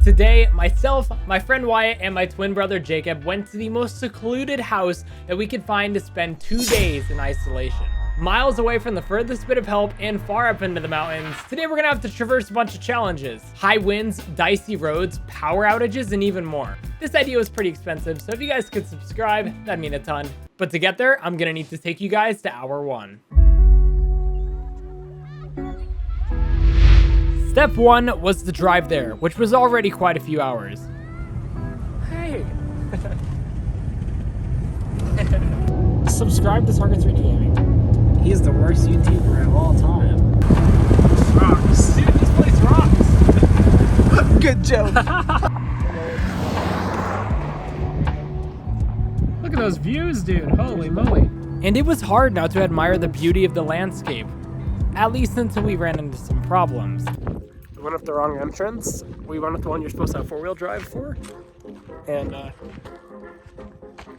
Today, myself, my friend Wyatt, and my twin brother Jacob went to the most secluded house that we could find to spend 2 days in isolation. Miles away from the furthest bit of help and far up into the mountains. Today we're gonna have to traverse a bunch of challenges. High winds, dicey roads, power outages, and even more. This idea was pretty expensive, so if you guys could subscribe, that'd mean a ton. But to get there, I'm gonna need to take you guys to hour 1. Step 1 was to drive there, which was already quite a few hours. Hey! Subscribe to Target 3D Gaming. He's the worst YouTuber of all time. Rocks. Dude, this place rocks. Good joke. Look at those views, dude. Holy moly. And it was hard now to admire the beauty of the landscape. At least until we ran into some problems. We went up the wrong entrance. We went up the one you're supposed to have 4-wheel drive for. And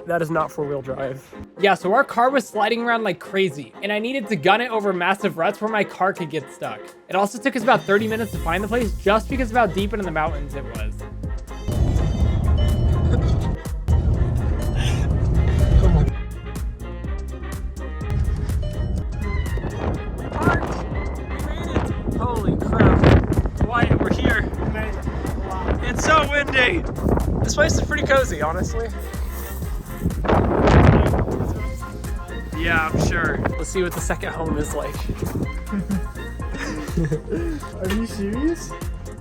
that is not 4-wheel drive. Yeah, so our car was sliding around like crazy, and I needed to gun it over massive ruts where my car could get stuck. It also took us about 30 minutes to find the place just because of how deep into the mountains it was. Come on. Parked! We made it! Holy crap. Wyatt, we're here. We made it. Wow. It's so windy! This place is pretty cozy, honestly. Yeah, I'm sure. Let's see what the second home is like. Are you serious?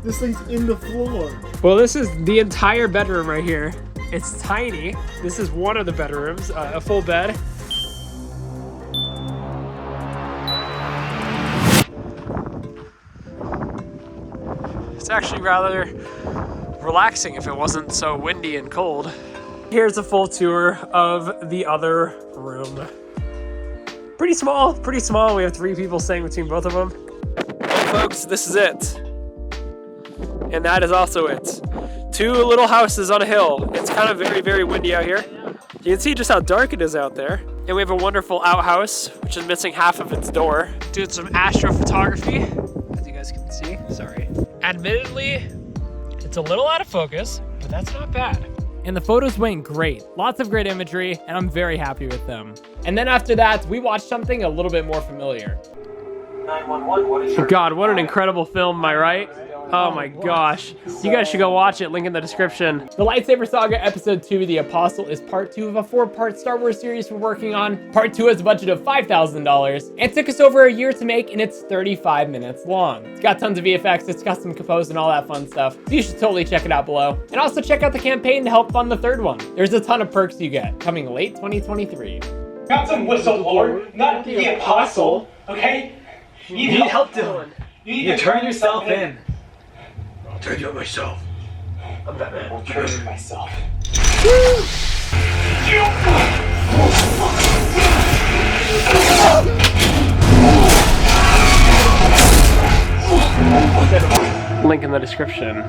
This thing's in the floor. Well, this is the entire bedroom right here. It's tiny. This is one of the bedrooms, a full bed. It's actually rather relaxing if it wasn't so windy and cold. Here's a full tour of the other room. Pretty small. We have 3 people staying between both of them. Well, folks, this is it. And that is also it. 2 little houses on a hill. It's kind of very, very windy out here. You can see just how dark it is out there. And we have a wonderful outhouse, which is missing half of its door. Doing some astrophotography, as you guys can see. Sorry. Admittedly, it's a little out of focus, but that's not bad. And the photos went great. Lots of great imagery, and I'm very happy with them. And then after that, we watched something a little bit more familiar. 911, what is your... God, what an incredible film, am I right? Oh my gosh. You guys should go watch it, link in the description. The Lightsaber Saga Episode 2, The Apostle, is part 2 of a 4-part Star Wars series we're working on. Part 2 has a budget of $5,000. It took us over a year to make, and it's 35 minutes long. It's got tons of VFX, it's custom composed, and all that fun stuff. So you should totally check it out below. And also check out the campaign to help fund the 3rd one. There's a ton of perks you get, coming late 2023. Not some whistleblower, not the apostle, okay? You need help, Dylan. You need to turn yourself in. I'll turn you on myself. I'm Batman. I'll turn in myself. Link in the description.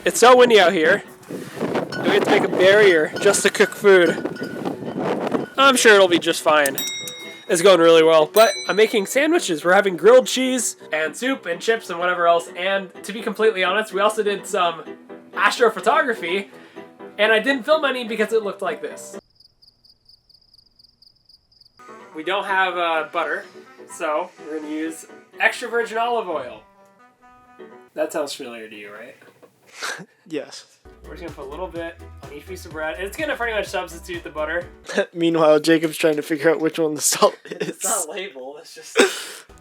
It's so windy out here. We have to make a barrier just to cook food. I'm sure it'll be just fine. It's going really well, but I'm making sandwiches. We're having grilled cheese and soup and chips and whatever else. And to be completely honest, we also did some astrophotography, and I didn't film any because it looked like this. We don't have butter, so we're gonna use extra virgin olive oil. That sounds familiar to you, right? Yes. We're just gonna put a little bit on each piece of bread. It's gonna pretty much substitute the butter. Meanwhile, Jacob's trying to figure out which one the salt is. It's not labeled, it's just...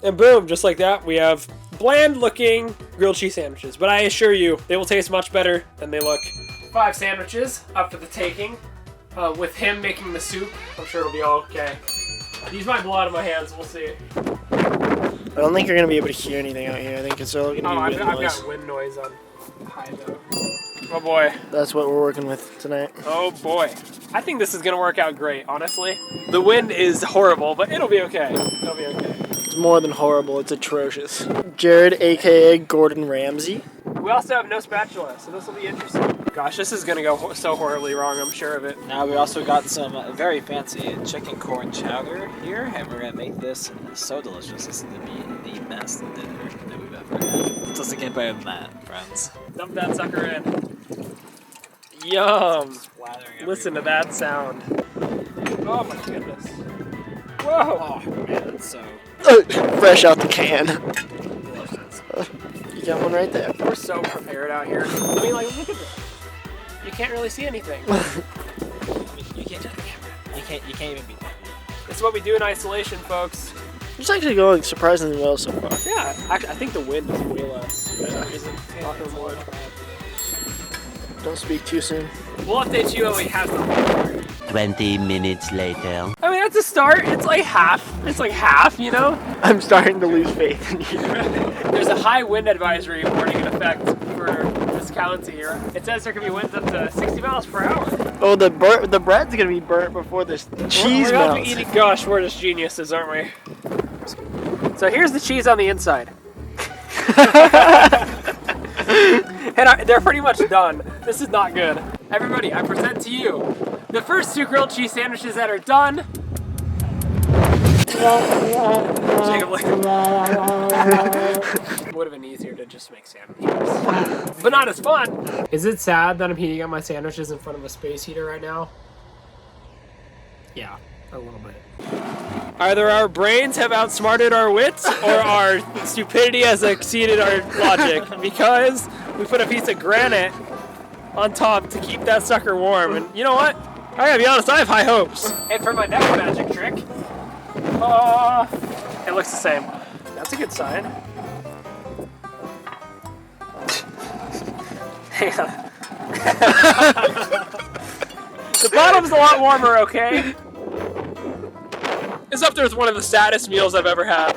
And boom, just like that, we have bland looking grilled cheese sandwiches. But I assure you, they will taste much better than they look. 5 sandwiches up for the taking. With him making the soup, I'm sure it'll be all okay. These might blow out of my hands, we'll see. I don't think you're going to be able to hear anything out here. I think it's all going to be wind I've noise. got wind noise on high though. Oh boy. That's what we're working with tonight. Oh boy. I think this is gonna work out great, honestly. The wind is horrible, but it'll be okay. It'll be okay. It's more than horrible, it's atrocious. Jared, aka Gordon Ramsay. We also have no spatula, so this will be interesting. gosh, this is gonna go so horribly wrong, I'm sure of it. Now we also got some very fancy chicken corn chowder here, and we're gonna make this so delicious. This is gonna be the best dinner that we've ever had. It doesn't get better than that, friends. Dump that sucker in. Yum! Splattering Listen to everywhere. that sound. Oh my goodness. Whoa! Oh man, it's so Fresh out the can. delicious. You got one right there. We're so prepared out here. I mean, like, look at this. You can't really see anything. I mean, you can't take the camera. You can't even beat that. This is what we do in isolation, folks. It's actually going surprisingly well so far. Yeah, actually, I think the wind is way less. Knock on wood. Don't speak too soon. We'll update you when we have something. 20 minutes later. I mean, that's a start. It's like half. It's like half, you know? I'm starting to lose faith in you. There's a high wind advisory warning in effect for this county here. It says there can be winds up to 60 miles per hour. Oh, the bread's gonna be burnt before this cheese We're gonna be melts. eating. Gosh, we're just geniuses, aren't we? So here's the cheese on the inside. And they're pretty much done. This is not good. Everybody, I present to you the first 2 grilled cheese sandwiches that are done. Jacob, like, would have been easier to just make sandwiches, but not as fun. Is it sad that I'm heating up my sandwiches in front of a space heater right now? Yeah, a little bit. Either our brains have outsmarted our wits, or our stupidity has exceeded our logic, because we put a piece of granite on top to keep that sucker warm. And you know what? I gotta be honest, I have high hopes. And for my next magic trick, it looks the same. That's a good sign. Hang on. The bottom's a lot warmer, okay? It's up there with one of the saddest meals I've ever had.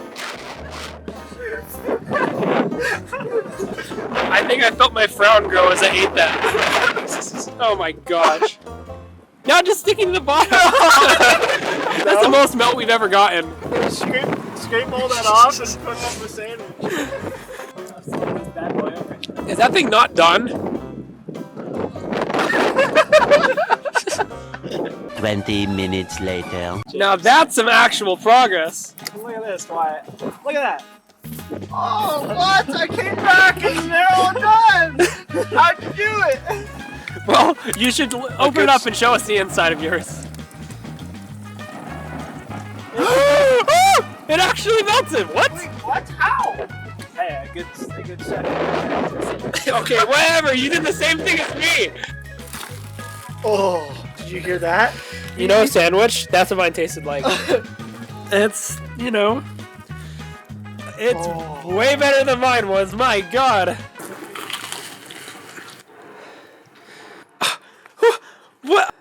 I think I felt my frown grow as I ate that. Oh my gosh. Now just sticking to the bottom. That's the most melt we've ever gotten. Scrape all that off and put it on the sandwich. Is that thing not done? 20 minutes later. Now that's some actual progress. Look at this, Wyatt. Look at that. Oh, what? I came back and they're all done! How'd you do it? Well, you should open it up and show us the inside of yours. It actually melted. What? Wait, what? How? Hey, a good set. Okay, whatever. You did the same thing as me. Oh, did you hear that? You know, sandwich. That's what mine tasted like. It's, you know, it's way better than mine was. My God. What?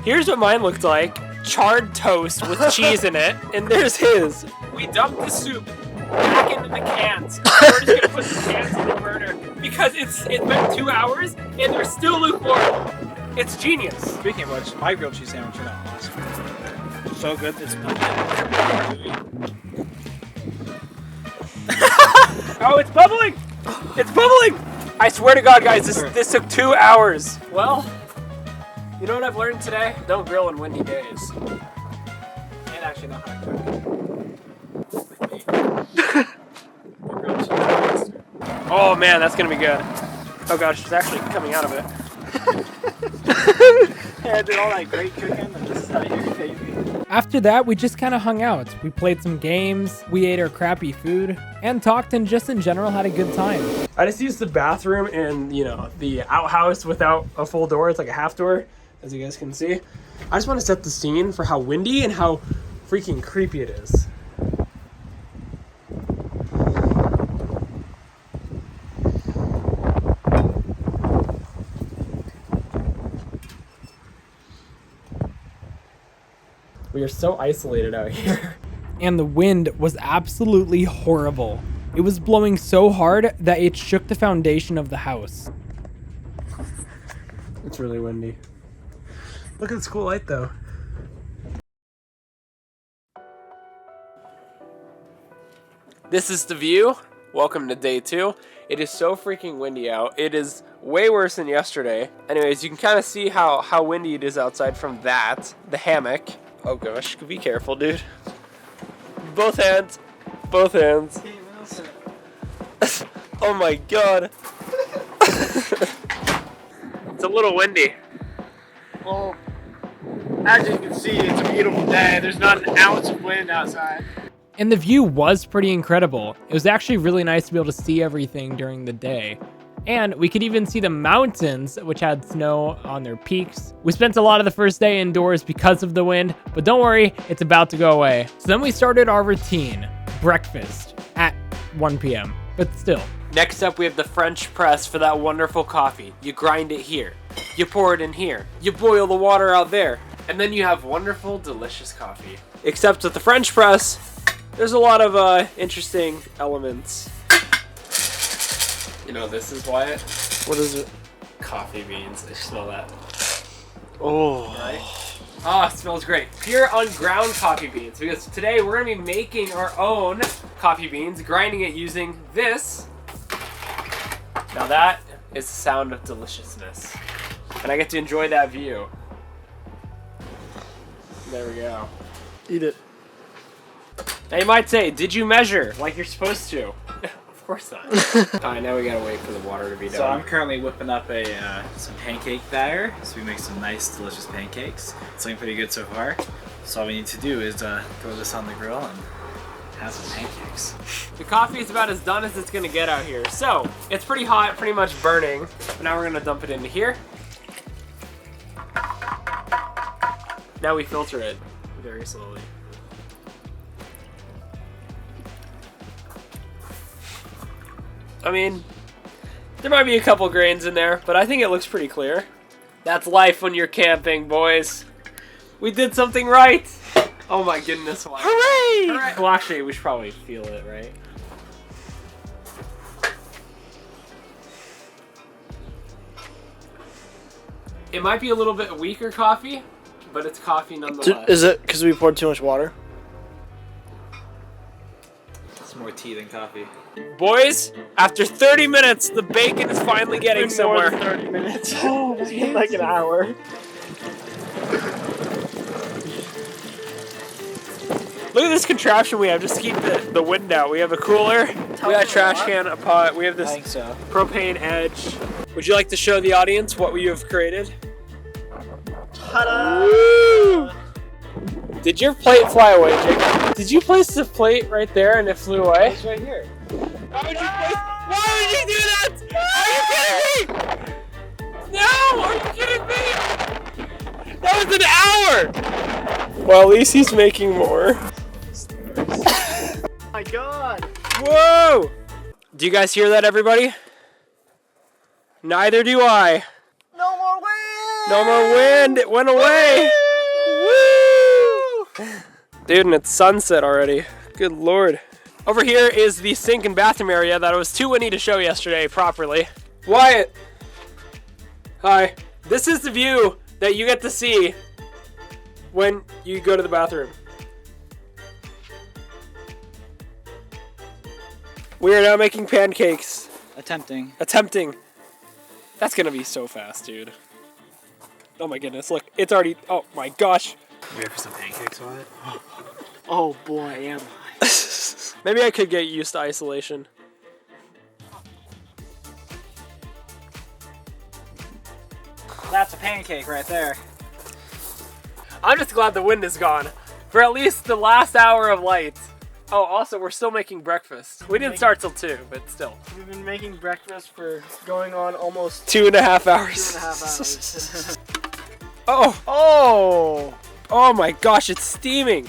Here's what mine looked like. Charred toast with cheese in it, and there's his. We dumped the soup back into the cans. We're just gonna put the cans in the burner because it's been 2 hours and they're still lukewarm. It's genius. Speaking of which, my grilled cheese sandwich turned out awesome. So good, it's Oh, it's bubbling! It's bubbling! I swear to God, guys, this took 2 hours. Well, you know what I've learned today? Don't grill on windy days. and actually know how to cook. Oh man, that's gonna be good. Oh gosh, it's actually coming out of it. Yeah, I did all that great cooking, and this is how you're baby. After that, we just kind of hung out. We played some games, we ate our crappy food, and talked and just in general had a good time. I just used the bathroom and, you know, the outhouse without a full door. It's like a half door, as you guys can see. I just want to set the scene for how windy and how freaking creepy it is. We are so isolated out here. And the wind was absolutely horrible. It was blowing so hard that it shook the foundation of the house. It's really windy. Look at this cool light though. This is the view Welcome to day 2. It is so freaking windy out. It is way worse than yesterday. Anyways, you can kind of see how windy it is outside from that. The hammock. Oh gosh, be careful, dude. Both hands. Both hands. Oh my god. It's a little windy. Well, as you can see, it's a beautiful day. There's not an ounce of wind outside. And the view was pretty incredible. It was actually really nice to be able to see everything during the day. And we could even see the mountains, which had snow on their peaks. We spent a lot of the first day indoors because of the wind, but don't worry, it's about to go away. So then we started our routine, breakfast at 1 p.m., but still. Next up, we have the French press for that wonderful coffee. You grind it here. You pour it in here. You boil the water out there. And then you have wonderful, delicious coffee. Except with the French press, there's a lot of interesting elements. You know, this is Wyatt. What is it? Coffee beans. I smell that. Oh. Right? Ah, it smells great. Pure unground coffee beans. Because today we're going to be making our own coffee beans, grinding it using this. Now that is the sound of deliciousness. And I get to enjoy that view. There we go. Eat it. Now you might say, did you measure like you're supposed to? Of course not. Alright, now we gotta wait for the water to be done. So I'm currently whipping up some pancake batter, so we make some nice, delicious pancakes. It's looking pretty good so far. So all we need to do is throw this on the grill and have some pancakes. The coffee is about as done as it's gonna get out here. So, it's pretty hot, pretty much burning. But now we're gonna dump it into here. Now we filter it very slowly. I mean, there might be a couple grains in there, but I think it looks pretty clear. That's life when you're camping, boys. We did something right. Oh my goodness. Wow. Hooray! Hooray! Well, actually, we should probably feel it, right? It might be a little bit weaker coffee, but it's coffee nonetheless. Is it because we poured too much water? It's more tea than coffee. Boys, after 30 minutes, the bacon is finally getting somewhere. More than 30 minutes. Oh, it's been like an hour. Look at this contraption we have just to keep the wind out. We have a cooler, we got a trash can, a pot, we have this propane edge. Would you like to show the audience what we have created? Ta-da! Woo! Did your plate fly away, Jake? Did you place the plate right there and it flew away? It's right here. Why would you do that? Are you kidding me? No, are you kidding me? That was an hour! Well, at least he's making more. Oh my god! Whoa! Do you guys hear that, everybody? Neither do I. No more wind! No more wind. It went away. Woo! Dude, and it's sunset already. Good lord. Over here is the sink and bathroom area that was too windy to show yesterday properly. Wyatt. Hi. This is the view that you get to see when you go to the bathroom. We are now making pancakes. Attempting. That's gonna be so fast, dude. Oh my goodness, look, it's already, oh my gosh. You ready for some pancakes, Wyatt? Oh boy, am I. Maybe I could get used to isolation. That's a pancake right there. I'm just glad the wind is gone for at least the last hour of light. Oh, also, we're still making breakfast. We didn't start till 2, but still. We've been making breakfast for going on almost 2.5 hours. 2.5 hours. Oh! Oh! Oh my gosh, it's steaming!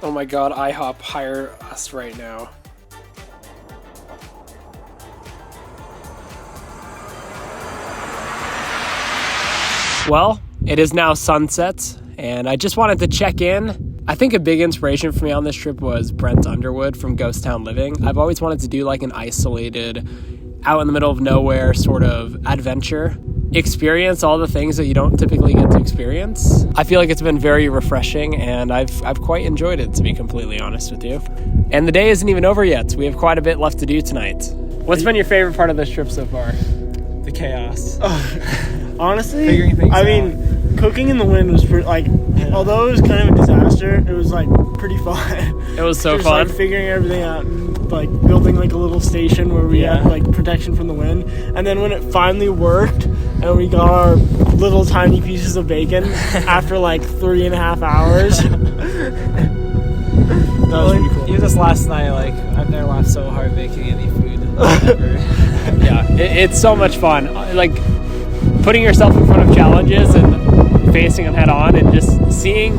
Oh my god, IHOP, hire us right now. Well, it is now sunset, and I just wanted to check in. I think a big inspiration for me on this trip was Brent Underwood from Ghost Town Living. I've always wanted to do like an isolated, out in the middle of nowhere sort of adventure. experience all the things that you don't typically get to experience. I feel like it's been very refreshing, and I've quite enjoyed it, to be completely honest with you. And the day isn't even over yet. We have quite a bit left to do tonight. What's been your favorite part of this trip so far? The chaos. Honestly, Figuring things I mean, cooking in the wind was pretty, like, although it was kind of a disaster, it was like pretty fun. It was so Just, fun. like, figuring everything out, and, like building like a little station where we had like protection from the wind, and then when it finally worked and we got our little tiny pieces of bacon after like 3.5 hours. That was pretty cool. Even this last night, like, I've never laughed so hard making any food ever. Yeah, it's so much fun. Like, putting yourself in front of challenges and facing them head on, and just seeing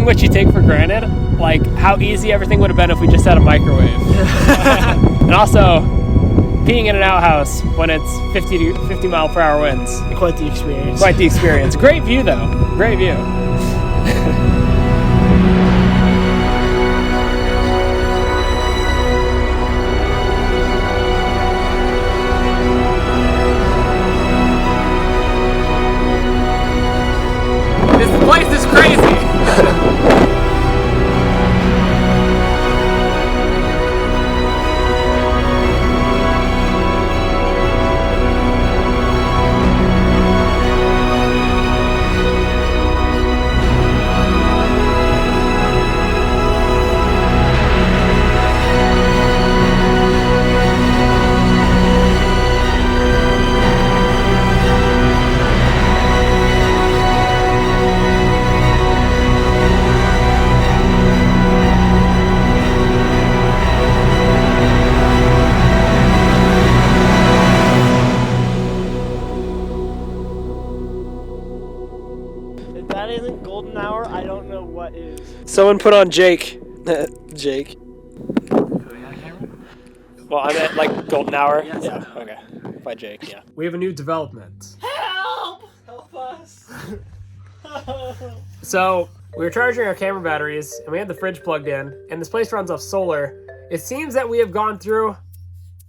what you take for granted, like how easy everything would have been if we just had a microwave. And also being in an outhouse when it's 50 mile per hour winds. Quite the experience. Quite the experience. Great view though. Great view. This place is crazy. If that isn't golden hour, I don't know what is. Someone put on Jake. Jake. Well, I meant like golden hour. Yes. Yeah. Okay. By Jake. Yeah. We have a new development. Help! Help us! So we were charging our camera batteries, and we had the fridge plugged in, and this place runs off solar. It seems that we have gone through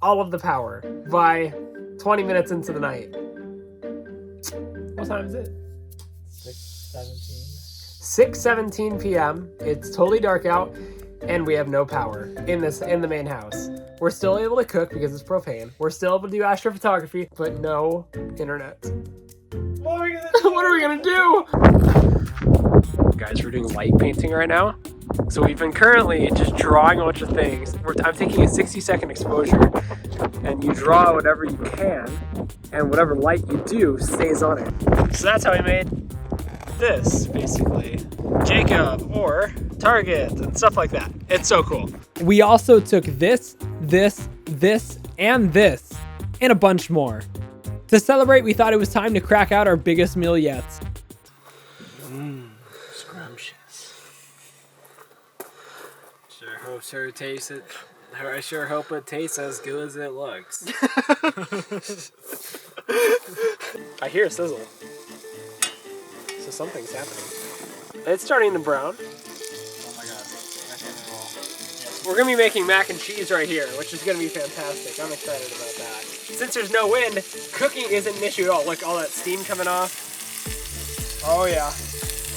all of the power by 20 minutes into the night. What time is it? 6:17 p.m. It's totally dark out, and we have no power in the main house. We're still able to cook because it's propane. We're still able to do astrophotography, but no internet. What are we gonna do? What are we gonna do? Guys, we're doing light painting right now. So we've been currently just drawing a bunch of things. I'm taking a 60-second exposure, and you draw whatever you can, and whatever light you do stays on it. So that's how we made this, basically. Jacob, or Target, and stuff like that. It's so cool. We also took this, and this, and a bunch more. To celebrate, we thought it was time to crack out our biggest meal yet. Scrumptious. I sure hope it tastes as good as it looks. I hear a sizzle. So something's happening. It's starting to brown. Oh my god. We're gonna be making mac and cheese right here, which is gonna be fantastic. I'm excited about that. Since there's no wind, cooking isn't an issue at all. Look, all that steam coming off. Oh yeah.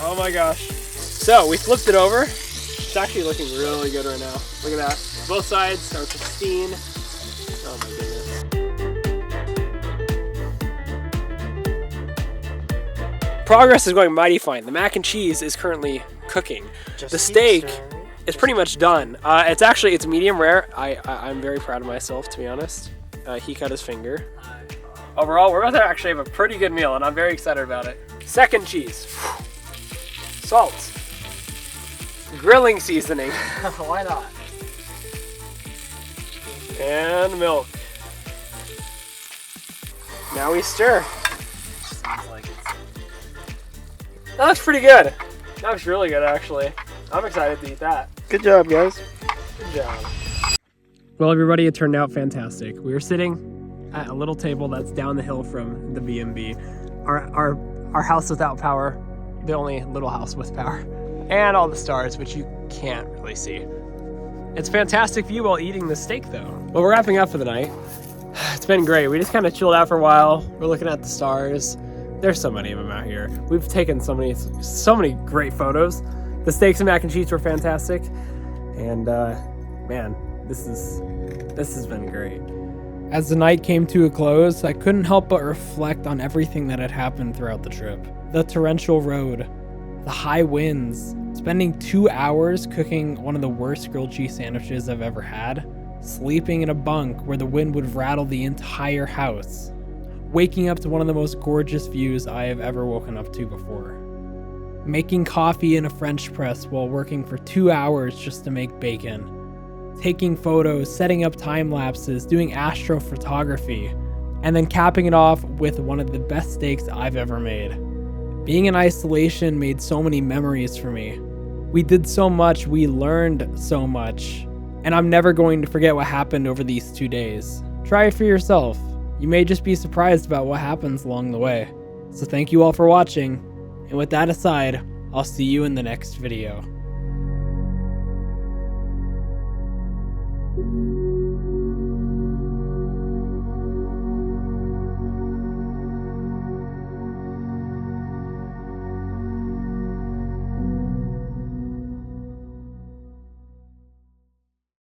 Oh my gosh. So we flipped it over. It's actually looking really good right now. Look at that. Both sides are pristine. Oh my goodness. Progress is going mighty fine. The mac and cheese is currently cooking. The steak is pretty much done. It's medium rare. I'm very proud of myself, to be honest. He cut his finger. Overall, we're about to actually have a pretty good meal, and I'm very excited about it. Second cheese. Salt. Grilling seasoning. Why not? And milk. Now we stir. That looks pretty good. That looks really good, actually. I'm excited to eat that. Good job, guys. Good job. Well, everybody, it turned out fantastic. We were sitting at a little table that's down the hill from the B&B. Our house without power, the only little house with power, and all the stars, which you can't really see. It's a fantastic view while eating the steak, though. Well, we're wrapping up for the night. It's been great. We just kind of chilled out for a while. We're looking at the stars. There's so many of them out here. We've taken so many great photos. The steaks and mac and cheese were fantastic. And man, this has been great. As the night came to a close, I couldn't help but reflect on everything that had happened throughout the trip. The torrential road, the high winds, spending 2 hours cooking one of the worst grilled cheese sandwiches I've ever had, sleeping in a bunk where the wind would rattle the entire house, waking up to one of the most gorgeous views I have ever woken up to before, making coffee in a French press while working for 2 hours just to make bacon, taking photos, setting up time lapses, doing astrophotography, and then capping it off with one of the best steaks I've ever made. Being in isolation made so many memories for me. We did so much, we learned so much, and I'm never going to forget what happened over these 2 days. Try it for yourself. You may just be surprised about what happens along the way. So thank you all for watching, and with that aside, I'll see you in the next video.